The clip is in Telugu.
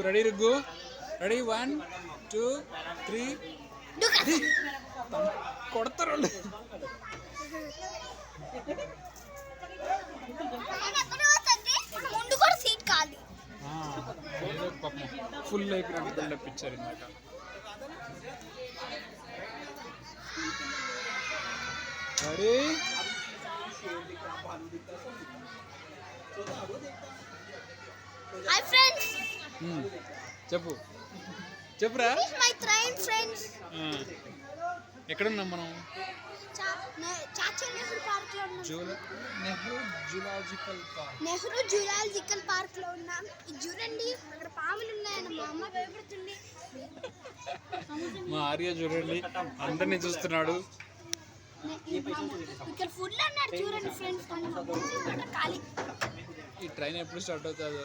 రెడీ రుగ్గు రెడీ 1 2 3 కొడతారు ఫుల్ అయిపోయినట్టు బిల్డప్ ఇచ్చారు ఇందాక. రెడీ హాయ్ ఫ్రెండ్స్ చెప్పు చెప్పురా. మై ట్రైన్ ఫ్రెండ్స్ ఎక్కడున్నాం మనం? చాచా నెహ్రూ పార్క్ లో ఉన్నాం. నెహ్రూ జూలాజికల్ పార్క్ లో ఉన్నాం. ఇది చూడండి అక్కడ పాములు ఉన్నాయని మా అమ్మ భయపడుతుంది. మా ఆర్య చూడండి అందరినీ చూస్తున్నాడు. ఇక్కడ ఫుడ్ అన్నాడు చూడండి ఫ్రెండ్స్. ఖాళీ. ఈ ట్రైన్ ఎప్పుడు స్టార్ట్ అవుతుందో.